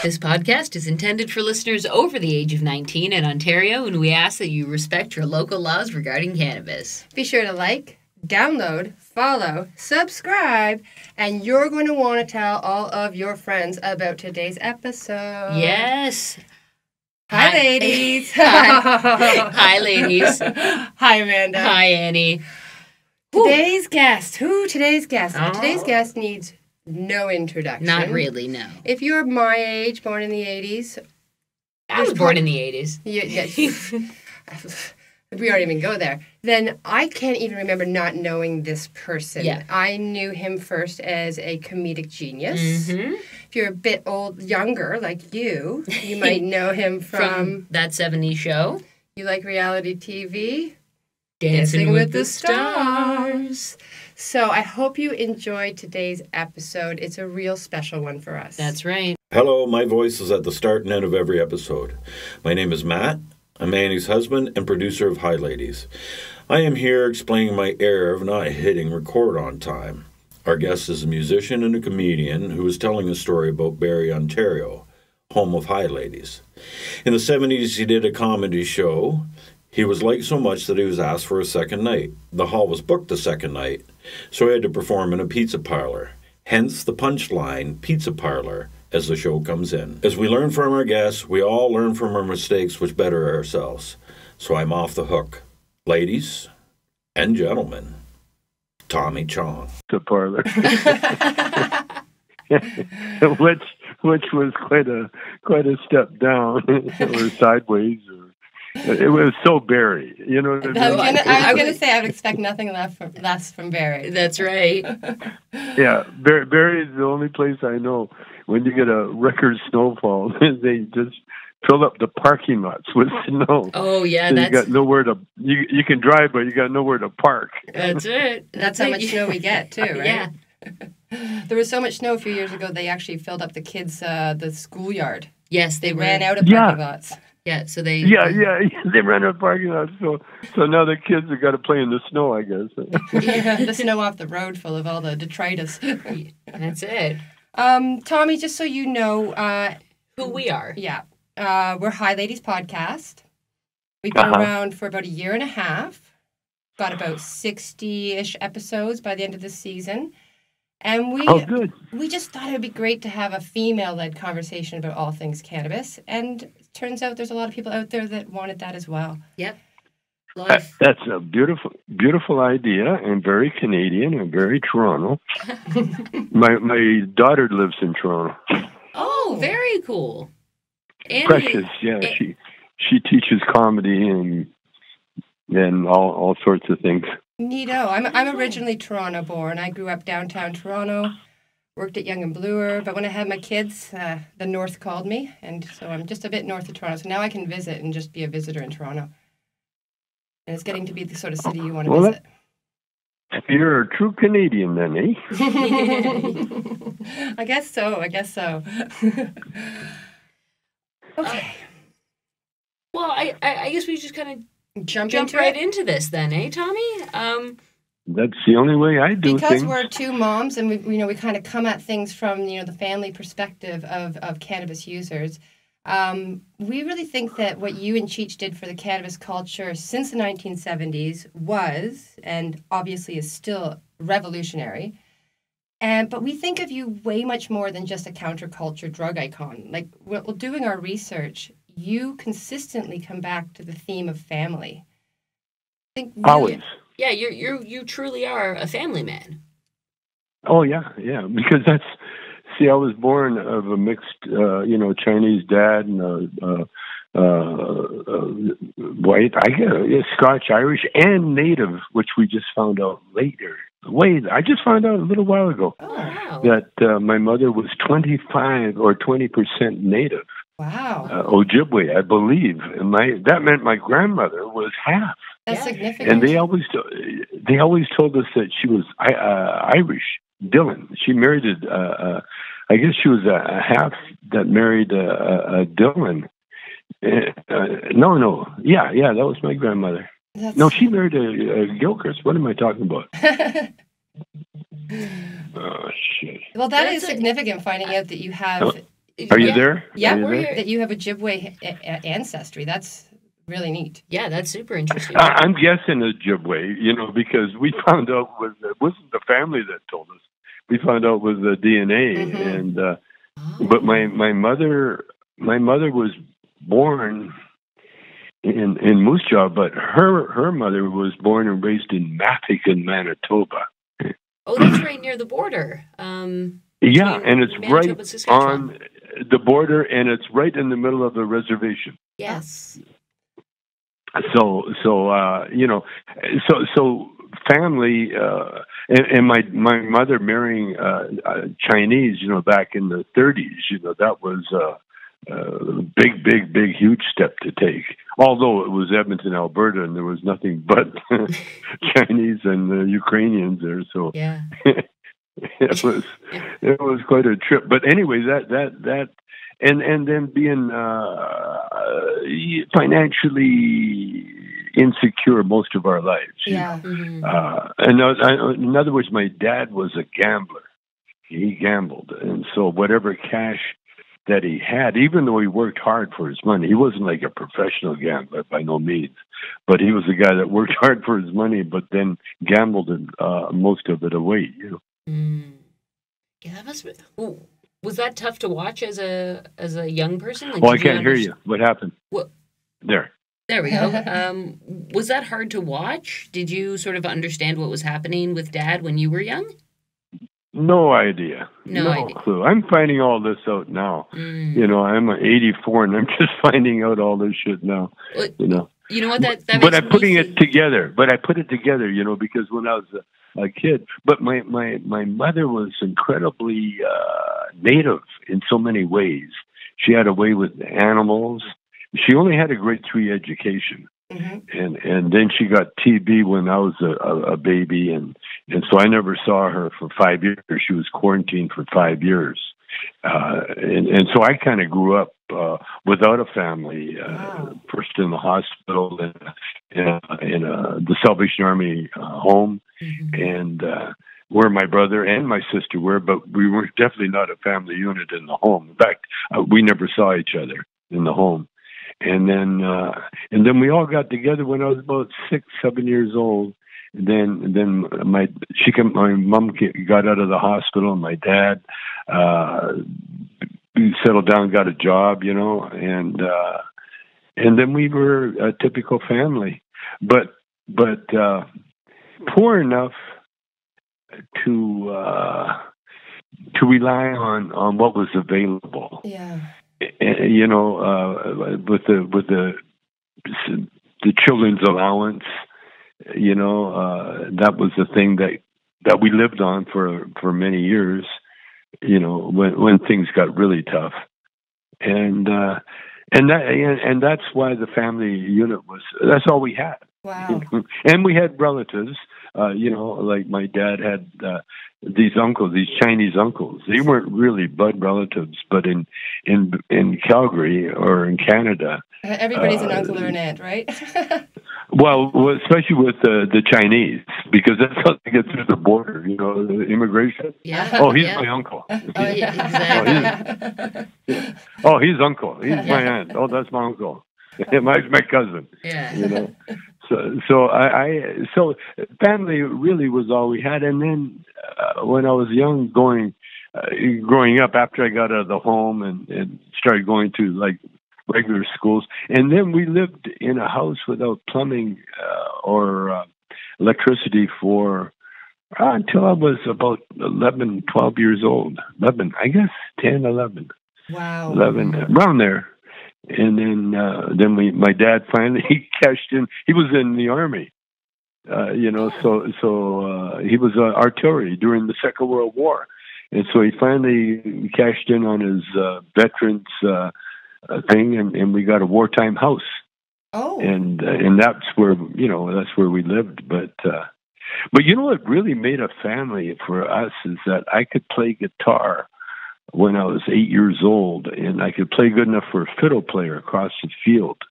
This podcast is intended for listeners over the age of 19 in Ontario, and we ask that you respect your local laws regarding cannabis. Be sure to like, download, follow, subscribe, and you're going to want to tell all of your friends about today's episode. Yes. Hi, ladies. Hi, ladies. Hi, Amanda. Hi, Annie. Today's guest. Today's guest? Oh. Today's guest needs no introduction. Not really, no. If you're my age, born in the 80s. I was born in the 80s. Yes. We don't even go there. Then I can't even remember not knowing this person. Yeah. I knew him first as a comedic genius. Mm-hmm. If you're a bit younger, like you might know him from That 70s show. You like reality TV? Dancing with the Stars. So I hope you enjoyed today's episode. It's a real special one for us. That's right. Hello, my voice is at the start and end of every episode. My name is Matt. I'm Annie's husband and producer of Hi Ladies. I am here explaining my error of not hitting record on time. Our guest is a musician and a comedian who is telling a story about Barrie, Ontario, home of Hi Ladies. In the 70s, he did a comedy show. He was liked so much that he was asked for a second night. The hall was booked the second night, so he had to perform in a pizza parlor. Hence the punchline, pizza parlor, as the show comes in. As we learn from our guests, we all learn from our mistakes which better ourselves. So I'm off the hook. Ladies and gentlemen, Tommy Chong. The parlor. which was quite a step down or sideways, or it was so Barrie, you know what I mean? I was gonna say I would expect nothing less from Barrie. That's right. Yeah, Barrie is the only place I know when you get a record snowfall, they just fill up the parking lots with snow. Oh yeah, so that's. You got nowhere to. You can drive, but you got nowhere to park. That's it. That's how much snow we get too, right? Yeah. There was so much snow a few years ago. They actually filled up the kids' the schoolyard. Yes, they ran out of parking lots. Yeah, so they. Yeah, they ran out of parking lots. So now the kids have got to play in the snow, I guess. Yeah, the snow off the road full of all the detritus. That's it. Tommy, just so you know, Who we are. Yeah, we're Hi Ladies Podcast. We've been around for about a year and a half. Got about 60-ish episodes by the end of this season. And we just thought it would be great to have a female-led conversation about all things cannabis. And it turns out there's a lot of people out there that wanted that as well. Yep. That's a beautiful idea, and very Canadian and very Toronto. my daughter lives in Toronto. Oh, very cool. Annie, Precious, yeah. She teaches comedy and all sorts of things. Neato. I'm originally Toronto born. I grew up downtown Toronto, worked at Young and Bloor, but when I had my kids, the North called me, and so I'm just a bit north of Toronto. So now I can visit and just be a visitor in Toronto. And it's getting to be the sort of city you want to visit. You're a true Canadian then, eh? I guess so. Okay. Well, I guess we just kind of jump into right into this then, eh, Tommy? That's the only way I do because things. We're two moms, and we kind of come at things from the family perspective of cannabis users. We really think that what you and Cheech did for the cannabis culture since the 1970s was, and obviously is still, revolutionary. But we think of you way much more than just a counterculture drug icon. Like, while doing our research, you consistently come back to the theme of family. I think always. Yeah, you truly are a family man. Oh yeah, because I was born of a mixed, Chinese dad and white, Scotch, Irish, and Native, which we just found out later. I just found out a little while ago that my mother was 25 or 20% Native. Wow. Ojibwe, I believe. And that meant my grandmother was half. That's significant. And they always told us that she was Irish. Dylan. She married I guess she was a half that married Dylan. No. Yeah, that was my grandmother. No, she married a Gilchrist. What am I talking about? Oh, shit. Well, that is significant, finding out that you have Are you there? Yeah, Are you we're there? here. That you have Ojibwe ancestry. That's really neat. Yeah, that's super interesting. I'm guessing Ojibwe, because we found out it wasn't the family that told us. We found out with the DNA, and but my mother was born in Moose Jaw, but her mother was born and raised in Mafican, Manitoba. Oh, that's right near the border. Yeah, and it's Manitoba, right Saskatchewan. on the border, and it's right in the middle of the reservation. Yes. So family, and my mother marrying Chinese, back in the 30s, that was a big, huge step to take. Although it was Edmonton, Alberta, and there was nothing but Chinese and Ukrainians there, so Yeah. it was quite a trip. But anyway, that and then being financially insecure most of our lives. Yeah. And in other words, my dad was a gambler. He gambled, and so whatever cash that he had, even though he worked hard for his money, he wasn't like a professional gambler by no means, but he was a guy that worked hard for his money, but then gambled most of it away. Yeah, that must be. Ooh. Was that tough to watch as a young person? Like, I can't hear you. What happened? What? There we go. Was that hard to watch? Did you sort of understand what was happening with Dad when you were young? No idea. No idea. Clue. I'm finding all this out now. I'm 84 and I'm just finding out all this shit now. You know what? That but I'm putting it together. But I put it together, because when I was a kid. But my mother was incredibly native in so many ways. She had a way with animals. She only had a grade 3 education. And then she got TB when I was a baby, and so I never saw her for 5 years. She was quarantined for 5 years, and so I kind of grew up without a family. First in the hospital, in the Salvation Army home, and where my brother and my sister were, but we were definitely not a family unit in the home. In fact, we never saw each other in the home. And then we all got together when I was about 6, 7 years old. And then my mom got out of the hospital, and my dad settled down, got a job, and then we were a typical family, but poor enough to rely on what was available. Yeah. With the children's allowance, that was the thing that we lived on for many years, when things got really tough, and that's why the family unit that's all we had. Wow. And we had relatives, like my dad had these uncles, these Chinese uncles. They weren't really blood relatives, but in Calgary or in Canada, everybody's an uncle or an aunt, right? well, especially with the Chinese, because that's how they get through the border, the immigration. Yeah. Oh, he's my uncle. Oh, yeah, exactly. Oh, he's uncle. He's my aunt. Oh, that's my uncle. my cousin. Yeah. So family really was all we had. And then when I was young, growing up, after I got out of the home and started going to like regular schools, and then we lived in a house without plumbing or electricity for until I was about 11, 12 years old. 11, I guess 10, 11. Wow. 11, around there. And then my dad finally cashed in. He was in the army, so he was artillery during the Second World War, and so he finally cashed in on his veterans thing, and we got a wartime house. Oh, and that's where we lived. But what really made a family for us is that I could play guitar when I was 8 years old, and I could play good enough for a fiddle player across the field.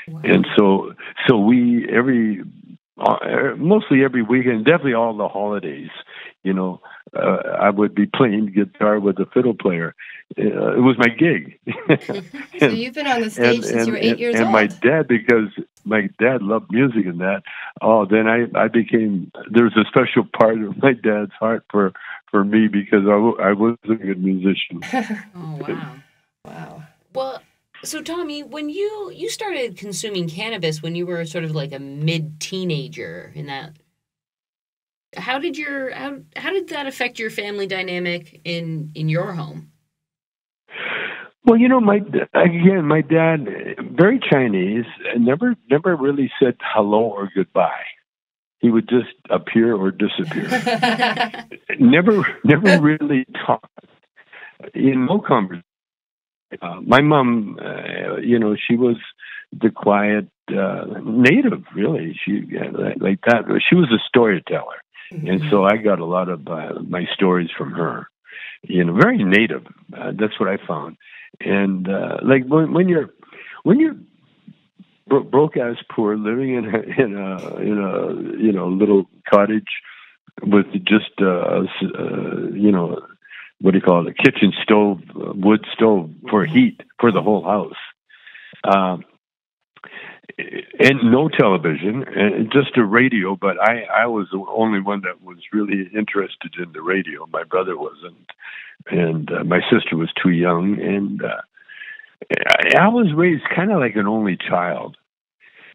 Wow. And so we mostly every weekend, definitely all the holidays, I would be playing guitar with a fiddle player. It was my gig. So you've been on the stage since you were 8 years old. And my dad, because my dad loved music and that, then I became, there was a special part of my dad's heart for me because I was a good musician. Oh, wow. Wow. Well, so Tommy, when you started consuming cannabis when you were sort of like a mid-teenager in that, how did that affect your family dynamic in your home? Well, my dad, very Chinese, never really said hello or goodbye. He would just appear or disappear. never really talked. In no conversation. My mom, she was the quiet native, really. She like that. She was a storyteller, and so I got a lot of my stories from her. Very native. That's what I found. And like when you're broke ass poor, living in a little cottage with just what do you call it, a kitchen stove, wood stove for heat for the whole house, and no television, and just a radio. But I was the only one that was really interested in the radio. My brother wasn't, and my sister was too young. And I was raised kind of like an only child,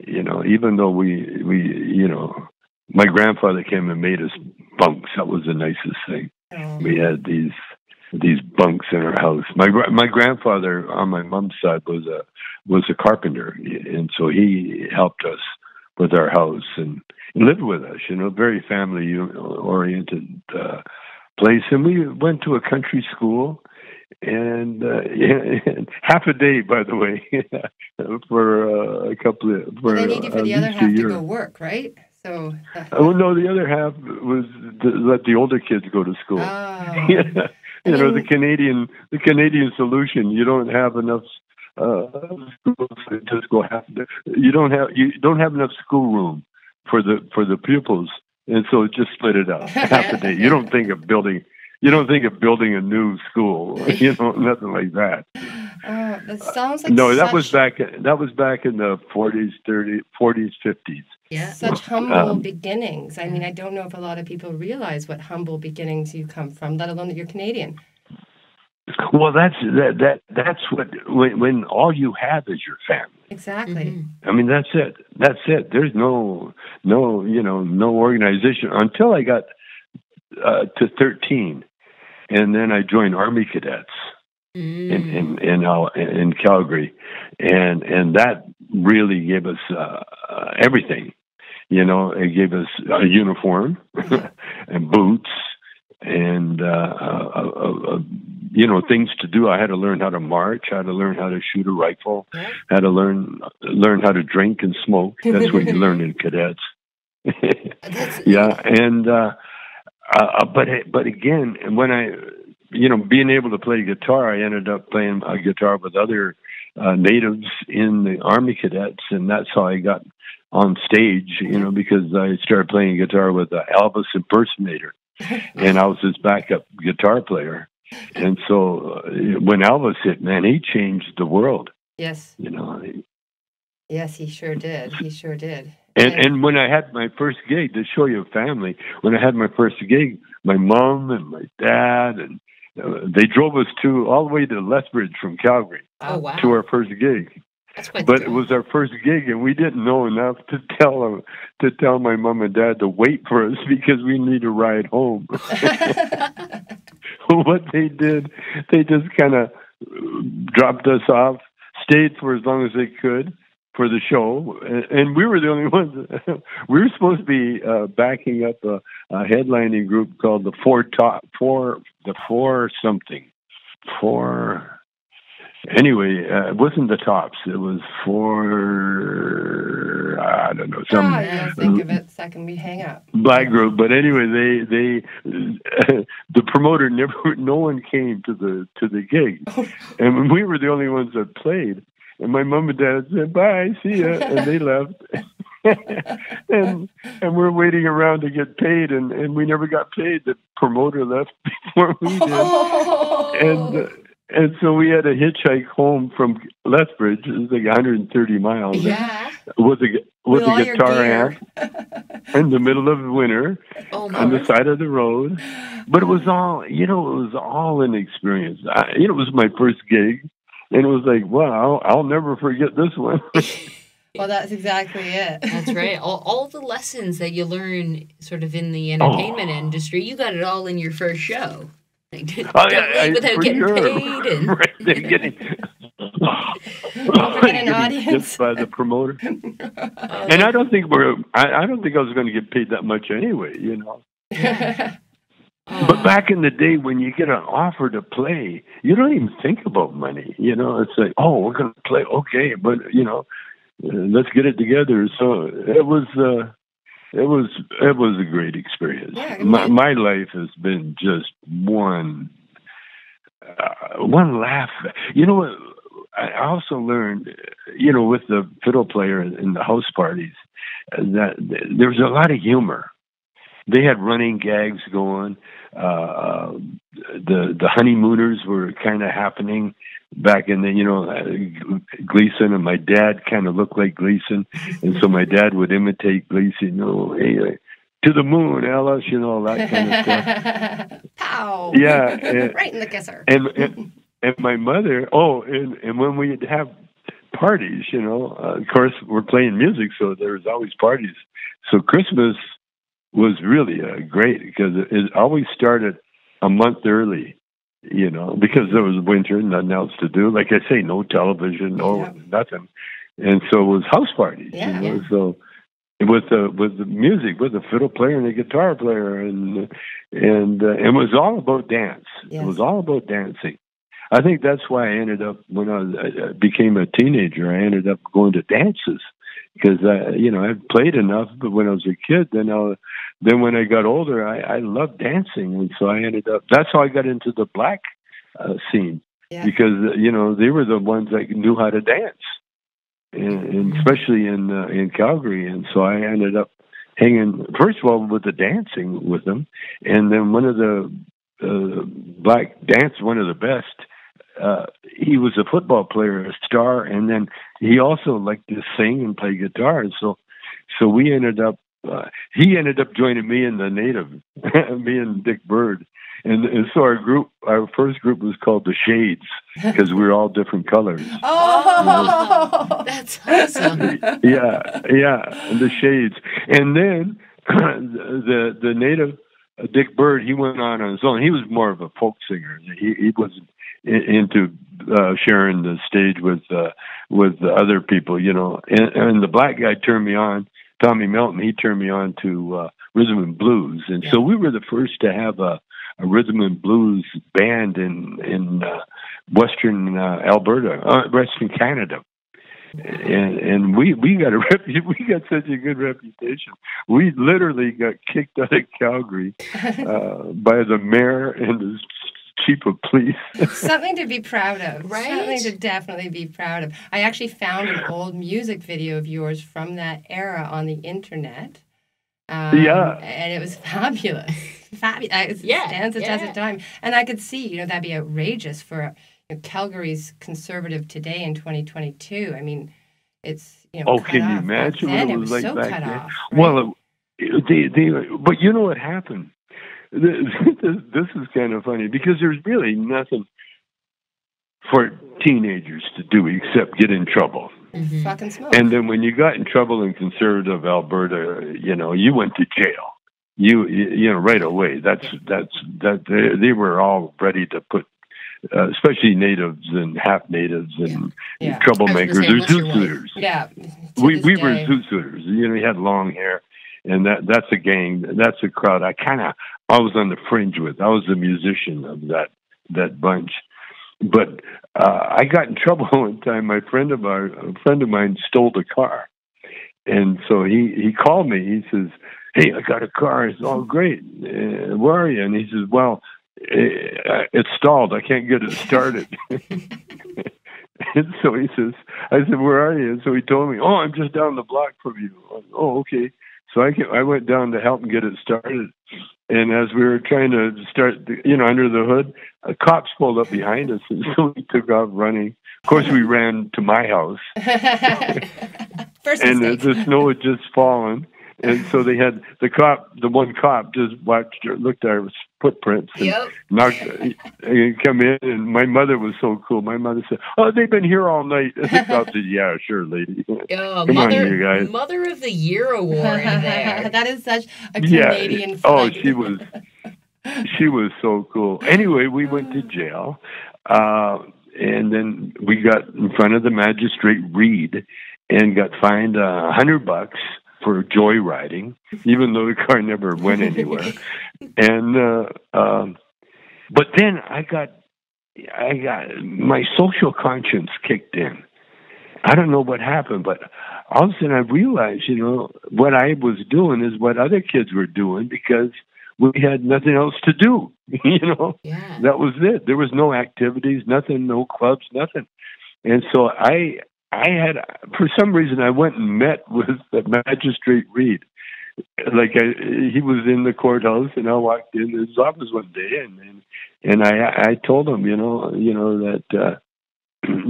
even though we my grandfather came and made us bunks. That was the nicest thing. Oh. We had these bunks in our house. My grandfather on my mom's side was a carpenter, and so he helped us with our house and lived with us. Very family oriented place. And we went to a country school, and half a day, by the way, for a couple of. They need you for the other half to go work, right? So. No, the other half was to let the older kids go to school. Oh. The Canadian solution. You don't have enough schools to just go half. You don't have enough school room for the pupils, and so just split it up half a day. You don't think of building a new school. Nothing like that. That sounds like that was back in the 40s, 50s. Yeah. Such humble beginnings. I mean, I don't know if a lot of people realize what humble beginnings you come from, let alone that you're Canadian. Well, that's what when all you have is your family. Exactly. Mm-hmm. I mean, that's it. There's no organization until I got to 13, and then I joined Army Cadets in Calgary, and that really gave us everything. It gave us a uniform and boots and things to do. I had to learn how to march, I had to learn how to shoot a rifle, had to learn how to drink and smoke. That's what you learn in cadets. Yeah, and but again, when I being able to play guitar, I ended up playing guitar with other natives in the Army Cadets, and that's how I got on stage, because I started playing guitar with Elvis impersonator, and I was his backup guitar player. And so when Elvis hit, man, he changed the world. Yes. Yes, he sure did. He sure did. And when I had my first gig, to show you a family, when I had my first gig, my mom and my dad, and they drove us all the way to Lethbridge from Calgary to our first gig. But it was our first gig, and we didn't know enough to tell my mom and dad to wait for us because we need a ride home. What they did, they just kind of dropped us off, stayed for as long as they could for the show, and we were the only ones. We were supposed to be backing up a headlining group called the Anyway, it wasn't the Tops. It was I don't know, some. You'll think of it second we hang up. Black group, but anyway, they the promoter no one came to the gig, and we were the only ones that played. And my mom and dad said, "Bye, see ya," and they left. and we're waiting around to get paid, and we never got paid. The promoter left before we did, and so we had a hitchhike home from Lethbridge. It was like 130 miles. Yeah. With a guitar amp in the middle of winter on the side of the road. But it was all, an experience. It was my first gig, and it was like, wow, I'll never forget this one. Well, that's exactly it. That's right. All the lessons that you learn sort of in the entertainment industry, you got it all in your first show. Like, don't leave without getting paid. And... Right, they're getting... an audience by the promoter. And I don't think I was going to get paid that much anyway, But back in the day, when you get an offer to play, you don't even think about money. It's like, oh, we're going to play, okay, but let's get it together. So it was a great experience. Yeah, my life has been just one laugh. I also learned, with the fiddle player in the house parties, that there was a lot of humor. They had running gags going. The honeymooners were kind of happening back in the, Gleason, and my dad kind of looked like Gleason, and so my dad would imitate Gleason. Hey, to the moon, Alice, that kind of stuff. Pow! Yeah, right in the kisser. And my mother, and when we'd have parties, of course, we're playing music, so there was always parties. So Christmas was really great because it always started a month early, because there was winter and nothing else to do. Like I say, no television, nothing. And so it was house parties, So with the music, with the fiddle player and the guitar player, and it was all about dance. Yes. It was all about dancing. I think that's why I ended up, when I became a teenager, I ended up going to dances because I played enough. But when I was a kid, then when I got older, I loved dancing, and so I ended up. That's how I got into the black scene because they were the ones that knew how to dance, and especially in Calgary. And so I ended up hanging first of all with the dancing with them, and then one of the black dance, one of the best. He was a football player, a star, and then he also liked to sing and play guitar. And so we ended up. He ended up joining me in the Native, me and Dick Bird, and so our first group was called the Shades because we were all different colors. Oh, that's awesome! Yeah, the Shades, and then the Native Dick Bird, he went on his own. He was more of a folk singer. He wasn't into sharing the stage with other people, And the black guy turned me on. Tommy Melton, he turned me on to rhythm and blues, and so we were the first to have a rhythm and blues band in Western Alberta, Western Canada. And we got we got such a good reputation. We literally got kicked out of Calgary by the mayor and the chief of police. Something to be proud of, right? Something to definitely be proud of. I actually found an old music video of yours from that era on the internet. And it was fabulous. It stands the test of time. And I could see, that'd be outrageous for Calgary's conservative today in 2022. I mean, it's can you imagine what it was like back then? Off, right? Well, but you know what happened? This is kind of funny because there's really nothing for teenagers to do except get in trouble. Mm-hmm. Fucking smoke. And then when you got in trouble in conservative Alberta, you went to jail. You right away. They were all ready to put. Especially natives and half natives and troublemakers. They're zoot suiters. Yeah, we were zoot suiters. You had long hair, and that's a gang. That's a crowd. I was on the fringe with. I was the musician of that bunch. But I got in trouble one time. A friend of mine stole the car, and so he called me. He says, "Hey, I got a car." It's all great. Where are you? And he says, "Well, it's stalled. I can't get it started." And so he says, I said, where are you? And so he told me, oh, I'm just down the block from you. Oh, okay. So I went down to help him get it started. And as we were trying to start, under the hood, cops pulled up behind us, and so we took off running. Of course, we ran to my house. First and mistake. the snow had just fallen. And so they had the one cop just looked at our footprints and come in. And my mother was so cool. My mother said, "Oh, they've been here all night." And the cop said, "Yeah, sure, lady. Come on, you guys." Mother of the Year award there. That is such a Canadian flag. Oh, she was so cool. Anyway, we went to jail, and then we got in front of the magistrate Reed and got fined $100 for joyriding, even though the car never went anywhere. And but then I got my social conscience kicked in. I don't know what happened, but all of a sudden I realized, what I was doing is what other kids were doing because we had nothing else to do. Yeah. That was it. There was no activities, nothing, no clubs, nothing. And so I had, for some reason, I went and met with the magistrate Reed. He was in the courthouse, and I walked in his office one day, and I told him, that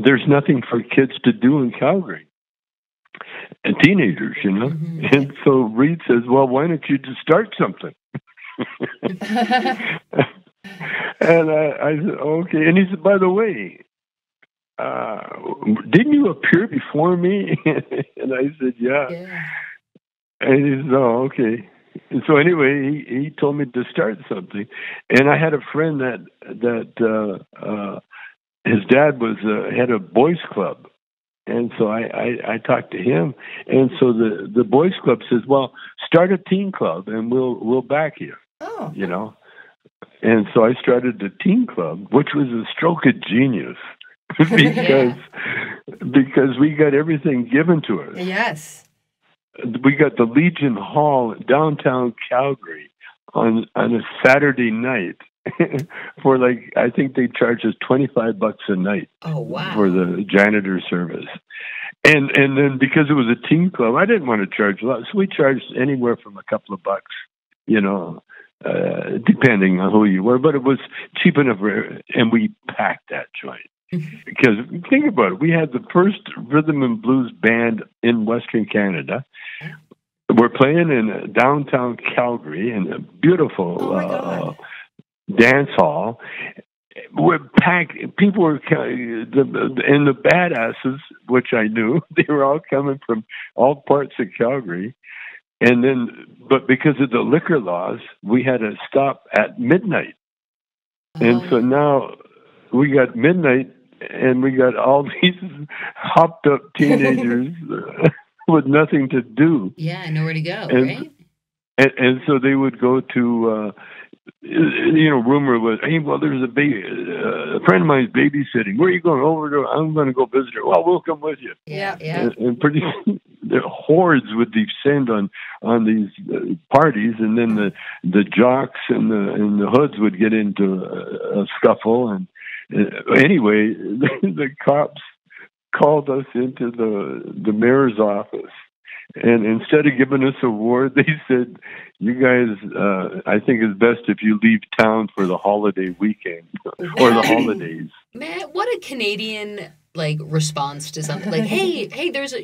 there's nothing for kids to do in Calgary, and teenagers, Mm-hmm. And so Reed says, "Well, why don't you just start something?" And I said, "Okay." And he said, "By the way, didn't you appear before me?" And I said, yeah. And he said, "Oh, okay." And so anyway, he told me to start something. And I had a friend that his dad was head of boys club. And so I talked to him. And so the boys club says, "Well, start a teen club and we'll back you." Oh. And so I started the teen club, which was a stroke of genius. because we got everything given to us. Yes. We got the Legion Hall in downtown Calgary on a Saturday night for I think they charged us $25 a night. Oh, wow. For the janitor service. And then because it was a teen club, I didn't want to charge a lot. So we charged anywhere from a couple of bucks, depending on who you were, but it was cheap enough and we packed that joint. Because think about it, we had the first rhythm and blues band in Western Canada. We're playing in downtown Calgary in a beautiful dance hall. We're packed. People were and the badasses, which I knew, they were all coming from all parts of Calgary. And then, but because of the liquor laws, we had to stop at midnight. And so now we got midnight. And we got all these hopped up teenagers with nothing to do. Yeah, nowhere to go, right? And so they would go to, rumor was, "Hey, well, there's a friend of mine's babysitting. Where are you going? I'm going to go visit her." "Well, we'll come with you." Yeah. And pretty the hordes would descend on these parties, and then the jocks and the hoods would get into a scuffle. And anyway, the cops called us into the mayor's office, and instead of giving us a award, they said, "You guys, I think it's best if you leave town for the holiday weekend or the holidays." Man, what a Canadian response to something. Hey,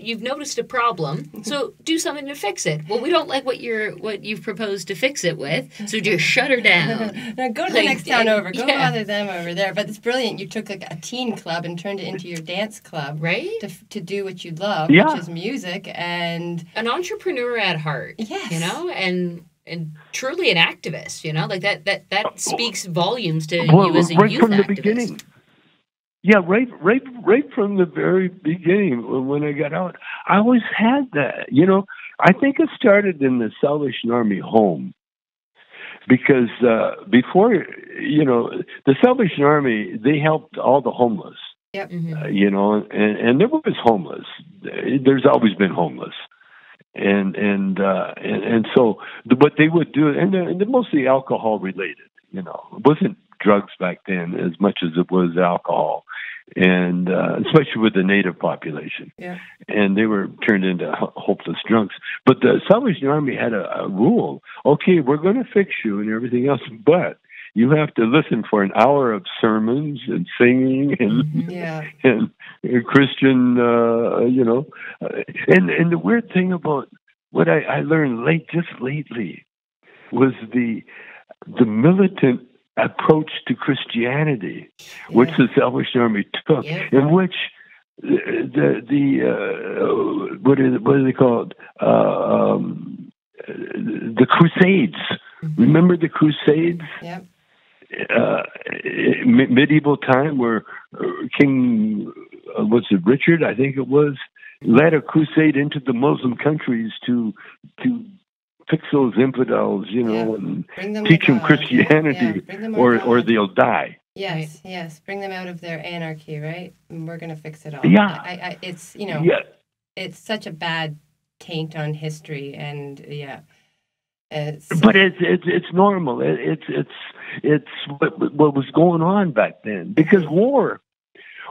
you've noticed a problem, so do something to fix it. Well, we don't like what you've proposed to fix it with, so just shut her down. Now go to the next town over. Go bother them over there. But it's brilliant. You took a teen club and turned it into your dance club, right? To do what you love, which is music and an entrepreneur at heart. Yes, and truly an activist. That speaks volumes to you as a youth from activist. The beginning. Yeah, right from the very beginning when I got out, I always had that. I think it started in the Salvation Army home because before, the Salvation Army, they helped all the homeless. Yep. And there was homeless. There's always been homeless. And so what they would do, and they're mostly alcohol related. It wasn't drugs back then as much as it was alcohol. and especially with the native population. Yeah. And they were turned into hopeless drunks. But the Salvation Army had a rule. Okay, we're going to fix you and everything else, but you have to listen for an hour of sermons and singing and Christian, And the weird thing about what I learned just lately was the militant approach to Christianity, which the Salvation Army took, in which what are they called? The Crusades. Remember the Crusades? Yep. Medieval time, where King was it Richard? I think it was, led a crusade into the Muslim countries to fix those infidels, and teach them Christianity, or they'll die. Yes, yes. Bring them out of their anarchy, right? And we're going to fix it all. Yeah. It's it's such a bad taint on history, and but it's normal. It's what was going on back then, because war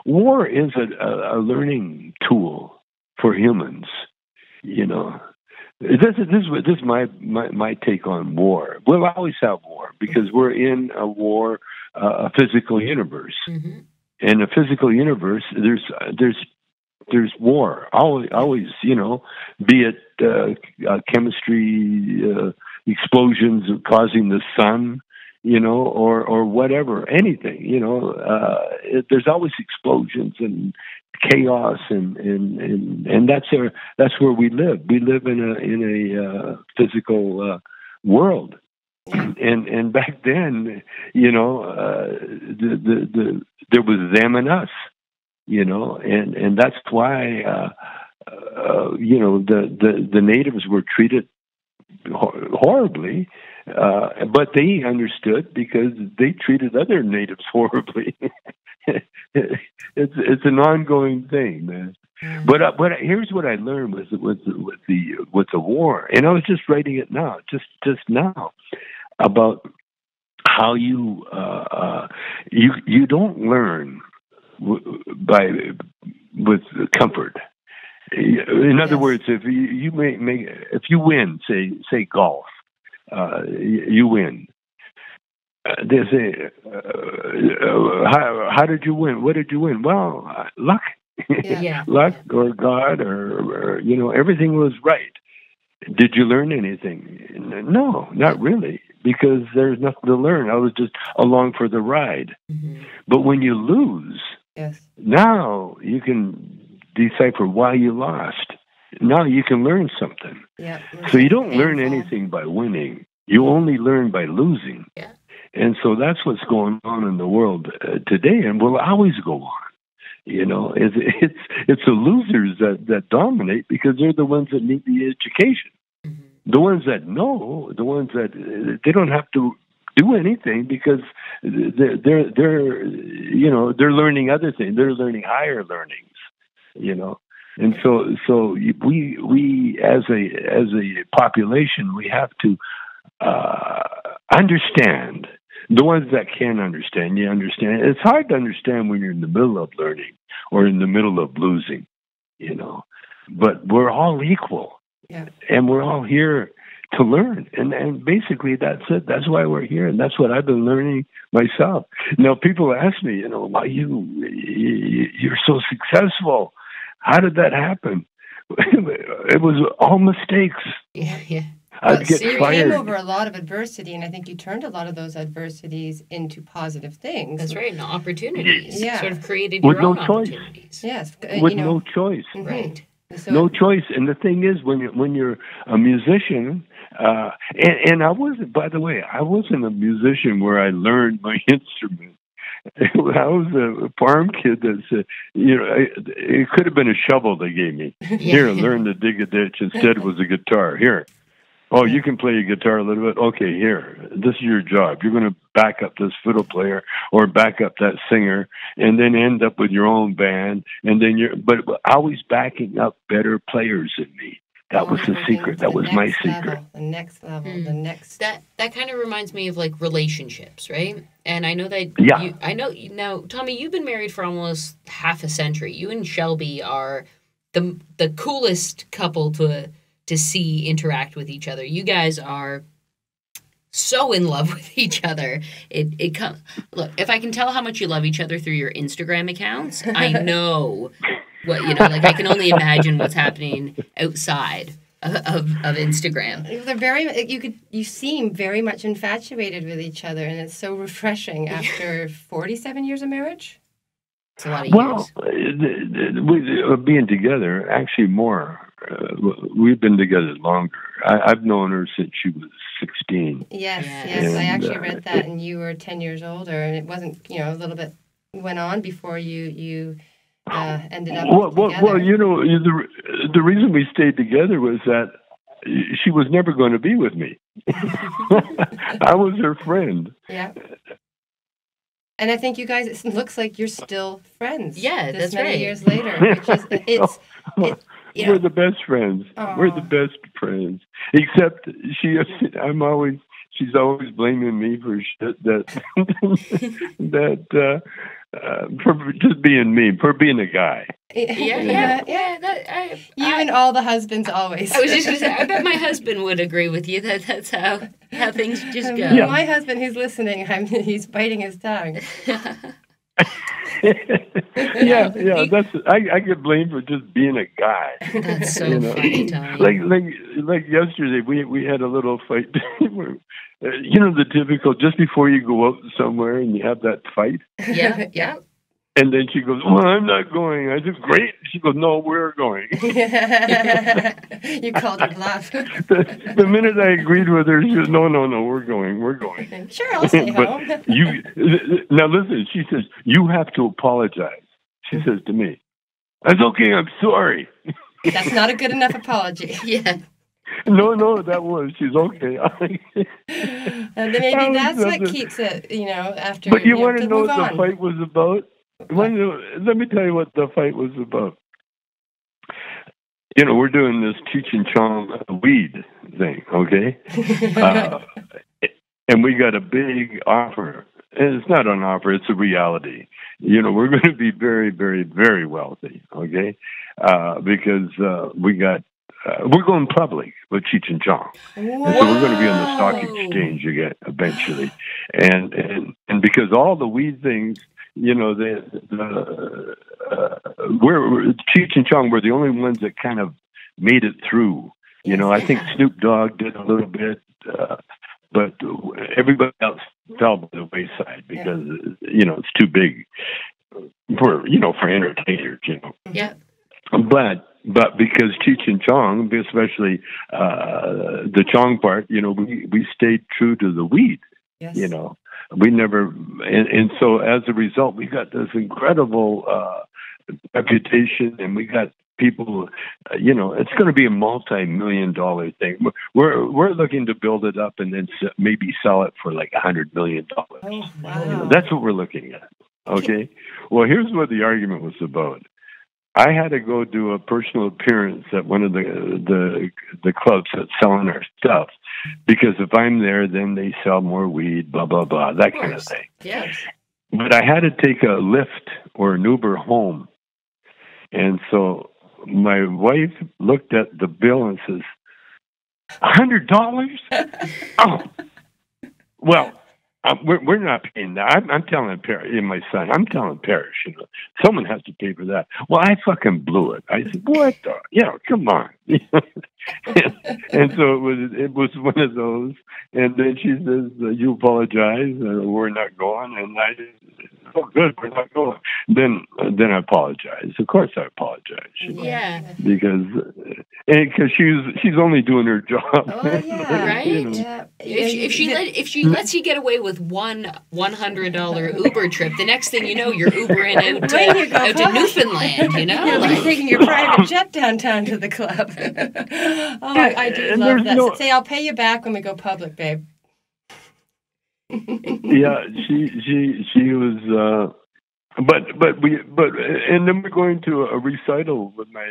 is a learning tool for humans. This is my take on war. We'll always have war because we're in a war, a physical universe. Mm-hmm. In a physical universe, there's war always. Be it chemistry explosions causing the sun, or whatever, anything. There's always explosions and chaos, and that's where we live. We live in a physical world, and back then, there was them and us, and that's why the natives were treated horribly, but they understood because they treated other natives horribly. It's an ongoing thing, man. But here's what I learned with the war, and I was just writing it now, just now, about how you don't learn with comfort. In other words, if if you win, say golf, you win. They say, how did you win? What did you win? Well, luck, luck, or God, or everything was right. Did you learn anything? No, not really, because there's nothing to learn. I was just along for the ride. Mm-hmm. But when you lose, now you can decipher why you lost. Now you can learn something. Yeah. So you don't learn anything by winning. You only learn by losing. Yeah. And so that's what's going on in the world today, and will always go on. It's the losers that dominate because they're the ones that need the education. Mm-hmm. The ones that know, the ones that they don't have to do anything because they're learning other things. They're learning higher learnings. And so we as a population, we have to understand. The ones that can understand, you understand. It's hard to understand when you're in the middle of learning or in the middle of losing, But we're all equal, and we're all here to learn. And basically, that's it. That's why we're here, and that's what I've been learning myself. Now, people ask me, why you're so successful. How did that happen? It was all mistakes. Yeah. I'd get fired. You came over a lot of adversity, and I think you turned a lot of those adversities into positive things. That's right, and opportunities. Yeah. Sort of created your own opportunities. Yes. With no choice. Mm-hmm. Right. So, no choice. And the thing is, when you're a musician, and I wasn't, by the way, I wasn't a musician where I learned my instrument. I was a farm kid that said, it could have been a shovel they gave me. Here, learn to dig a ditch. Instead, it was a guitar. Here. Oh, you can play a guitar a little bit? Okay, here. This is your job. You're going to back up this fiddle player or back up that singer and then end up with your own band. And then but always backing up better players than me. That was the secret. That was my secret. The next level. The next. That kind of reminds me of like relationships, right? And I know that. Yeah. I know now, Tommy. You've been married for almost half a century. You and Shelby are the coolest couple to see interact with each other. You guys are so in love with each other. It comes. Look, if I can tell how much you love each other through your Instagram accounts, I know what like I can only imagine what's happening outside of Instagram. They're you seem very much infatuated with each other, and it's so refreshing after 47 years of marriage. It's a lot of years. Well, being together, actually more. We've been together longer. I've known her since she was 16. Yes. And, I actually read that, and you were 10 years older, and it wasn't, a little bit went on before you ended up together. Well, the reason we stayed together was that she was never going to be with me. I was her friend. Yeah. And I think you guys, it looks like you're still friends. Yeah, that's right. Many years later, which is we're the best friends. Aww. We're the best friends. Except she's always blaming me for shit for just being me, for being a guy. Yeah. You and all the husbands always. I was just going to say, I bet my husband would agree with you that that's how things just go. Yeah. My husband, who's listening, he's biting his tongue. yeah. I get blamed for just being a guy. That's so funny, Tommy. Like yesterday, we had a little fight. The typical, just before you go out somewhere and you have that fight. Yeah. And then she goes, "Well, I'm not going." I said, "Great." She goes, "No, we're going." You called her bluff. The minute I agreed with her, she goes, "No, we're going. We're going." Sure, I'll stay home. Now listen. She says, "You have to apologize." She says to me, "That's okay. I'm sorry." That's not a good enough apology. Yeah. No, that was. She's okay. And maybe that's what keeps it, after. But you want to know what the fight was about? Let me tell you what the fight was about. We're doing this Cheech and Chong weed thing, okay? And we got a big offer. And it's not an offer, it's a reality. We're going to be very, very, very wealthy, okay? Because we're going public with Cheech and Chong. Wow. So we're going to be on the stock exchange again eventually. And because all the weed things, we're Cheech and Chong were the only ones that kind of made it through. I think Snoop Dogg did a little bit, but everybody else fell by the wayside because it's too big for entertainers. Yeah. But because Cheech and Chong, especially the Chong part, we stayed true to the weed. Yes. We never, and so as a result, we got this incredible reputation, and we got people. It's going to be a multi-million-dollar thing. We're looking to build it up and then maybe sell it for like $100 million. Oh, wow. That's what we're looking at. Okay. Well, here's what the argument was about. I had to go do a personal appearance at one of the clubs that's selling our stuff, because if I'm there, then they sell more weed, blah, blah, blah, that kind of thing. Yes. But I had to take a Lyft or an Uber home. And so my wife looked at the bill and says, $100? Oh, well, we're not paying that. I'm telling my son, I'm telling Parrish, someone has to pay for that. Well, I fucking blew it. I said, what the? Come on. And so it was one of those. And then she says, you apologize, we're not going. And I said, oh, good, we're not going. Then I apologize. Of course I apologize. Yeah. Because she's only doing her job. Oh, yeah. Right? Yeah. If she lets you get away with one $100 Uber trip, the next thing you know, you're Ubering out to Newfoundland, You're taking your private jet downtown to the club. I do love that. Say, I'll pay you back when we go public, babe. Yeah, she was, and then we're going to a recital with my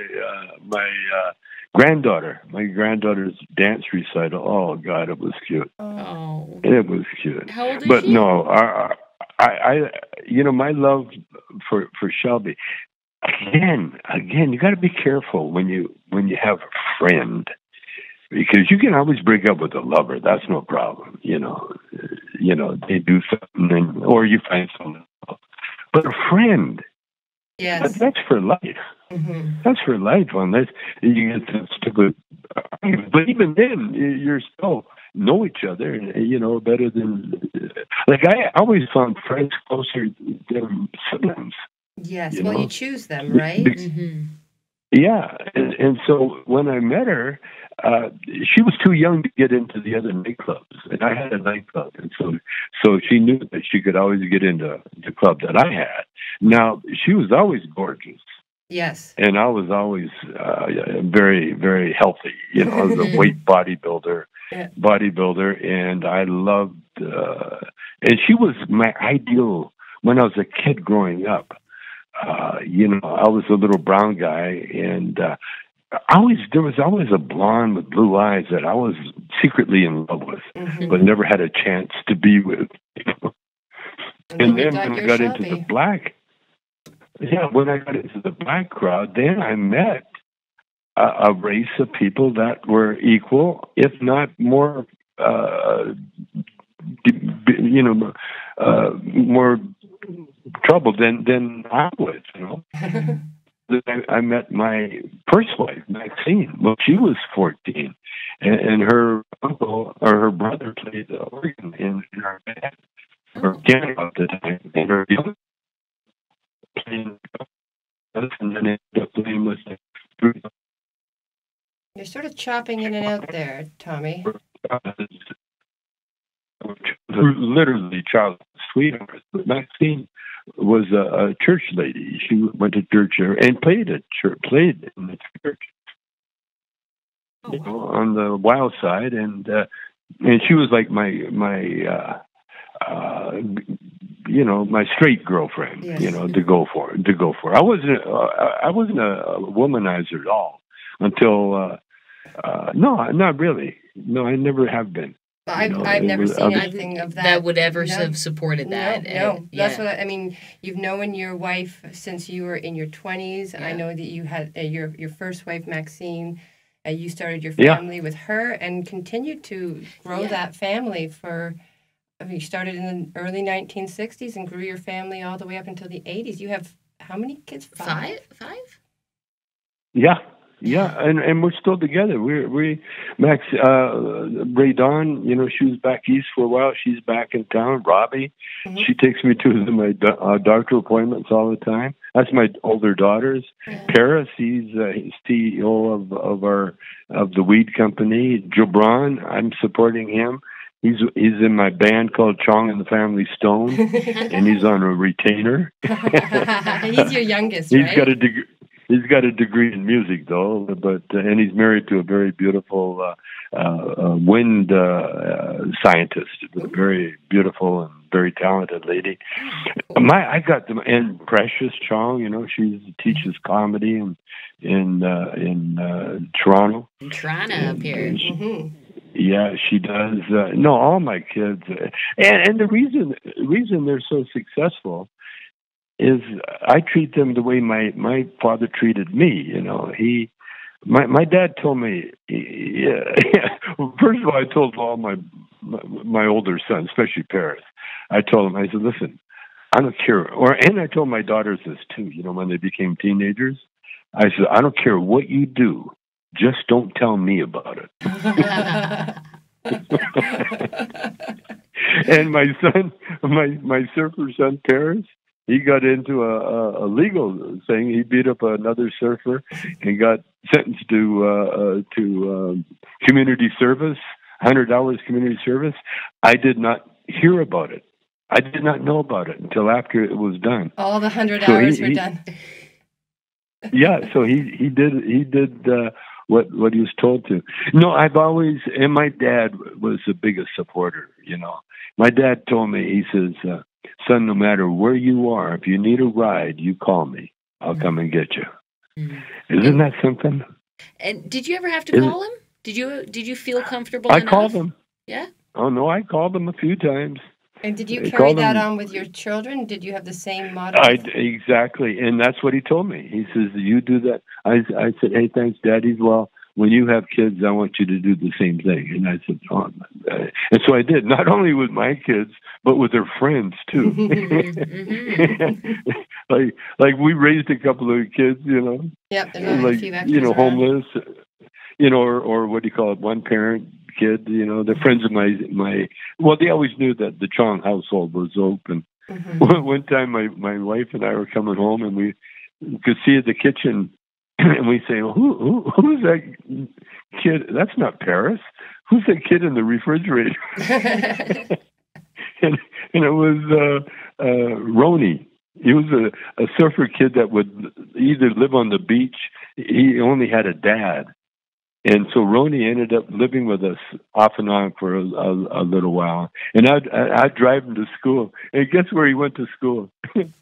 granddaughter. My granddaughter's dance recital. Oh God, it was cute. Oh. It was cute. How old is but she? no, I, my love for Shelby. Again, you got to be careful when you have a friend, because you can always break up with a lover. That's no problem. They do something, or you find someone else. But a friend, Yes, that's for life. Mm-hmm. That's for life. Unless you get to stick with, but even then, you're still know each other. Better than like I always found friends closer than siblings. Yes. Well, you choose them, right? Mm-hmm. Yeah, and so when I met her, she was too young to get into the other nightclubs, and I had a nightclub, and so she knew that she could always get into the club that I had. Now she was always gorgeous. Yes. And I was always very, very healthy. I was a weight bodybuilder, and I loved. And she was my ideal when I was a kid growing up. I was a little brown guy, and there was always a blonde with blue eyes that I was secretly in love with, but never had a chance to be with. And then when I got into the black. Yeah, when I got into the black crowd, then I met a race of people that were equal, if not more, more trouble than I was. Then I met my first wife, Maxine. Well, she was 14, and her uncle or her brother played the organ in our band, or piano at the time, and her young playing and then ended up playing with You're sort of chopping in and out there, Tommy. Literally child sweetheart. Maxine was a church lady. She went to church and played in the church. On the wild side, and she was like my my straight girlfriend, yes. to go for. I wasn't a womanizer at all until, no, not really. No, I never have been. I've never seen anything of that. That would ever have supported that. No. That's what I mean. You've known your wife since you were in your 20s. Yeah. I know that you had your first wife, Maxine. You started your family with her and continued to grow that family for... you started in the early 1960s and grew your family all the way up until the 80s. You have how many kids? Five? Yeah, and we're still together. Max, Ray Dawn, she was back east for a while. She's back in town. Robbie, she takes me to my doctor appointments all the time. That's my older daughters. Paris, he's CEO of the weed company. Gibran, I'm supporting him. He's in my band called Chong and the Family Stone, and he's on a retainer. He's your youngest, right? He's got a degree in music, though, and he's married to a very beautiful wind scientist, a very beautiful and very talented lady. I got them, and Precious Chong, she teaches comedy in Toronto. In Toronto, up here. Yeah, she does. No, all my kids, and the reason they're so successful is I treat them the way my father treated me. My dad told me. First of all, I told all my older sons, especially Paris. I told them, I said, listen, I don't care. And I told my daughters this too. When they became teenagers, I said, I don't care what you do. Just don't tell me about it. And my son, my surfer son, Paris, he got into a legal thing. He beat up another surfer and got sentenced to community service, $100 community service. I did not hear about it. I did not know about it until after it was done. All the 100 hours were done. Yeah, so he did what he was told to. No, I've always, and my dad was the biggest supporter. My dad told me, he says, son, no matter where you are, if you need a ride, you call me. I'll come and get you. Isn't that something? And did you ever have to call him? Did you feel comfortable I enough? called him. Yeah? Oh, no, I called him a few times. And did you I carry called that him. on with your children? Did you have the same motto? Exactly, and that's what he told me. He says, "You do that." I said, "Hey, thanks, Daddy." Well, when you have kids, I want you to do the same thing. And I said, "Oh," and so I did. Not only with my kids, but with their friends too. like we raised a couple of kids, you know. Yep, there's like a few extras around. homeless, or what do you call it? One parent kid, the friends of my well, they always knew that the Chong household was open. One time my wife and I were coming home and we could see the kitchen and we say, well, who's that kid? That's not Paris. Who's that kid in the refrigerator? and it was Roni. He was a surfer kid that would either live on the beach. He only had a dad. And so Roni ended up living with us off and on for a little while. And I'd drive him to school. And guess where he went to school?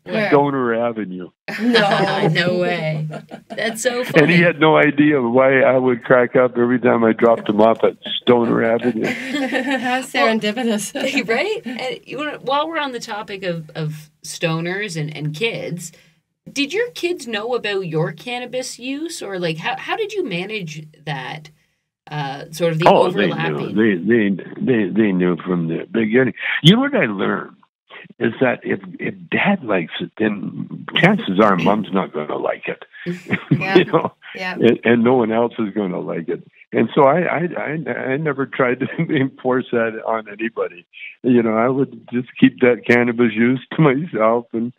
Stoner Avenue. No, no way. That's so funny. And he had no idea why I would crack up every time I dropped him off at Stoner Avenue. How serendipitous. Right? And while we're on the topic of stoners and kids, did your kids know about your cannabis use, or like how did you manage that sort of the overlapping? They knew from the beginning. You know what I learned is that if Dad likes it, then chances are Mom's not going to like it. Yeah. Yeah. And no one else is going to like it. And so I never tried to enforce that on anybody. I would just keep that cannabis use to myself and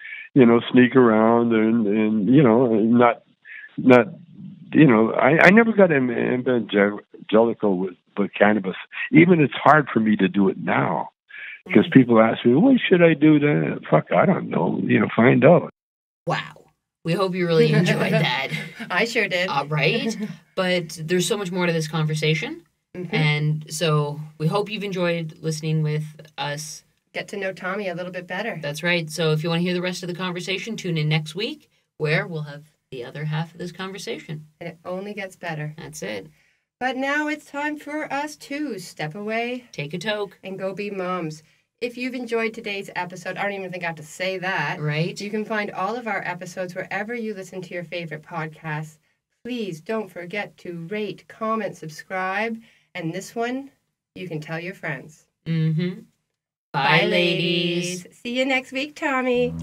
sneak around and not I never got evangelical with cannabis. Even it's hard for me to do it now because people ask me, "What should I do to?" Fuck, I don't know. Find out. Wow. We hope you really enjoyed that. I sure did. Right? But there's so much more to this conversation. And so we hope you've enjoyed listening with us. Get to know Tommy a little bit better. That's right. So if you want to hear the rest of the conversation, tune in next week where we'll have the other half of this conversation. And it only gets better. That's it. But now it's time for us to step away. Take a toke. And go be moms. If you've enjoyed today's episode, I don't even think I have to say that. Right. You can find all of our episodes wherever you listen to your favorite podcasts. Please don't forget to rate, comment, subscribe. And this one, you can tell your friends. Bye, ladies. See you next week, Tommy.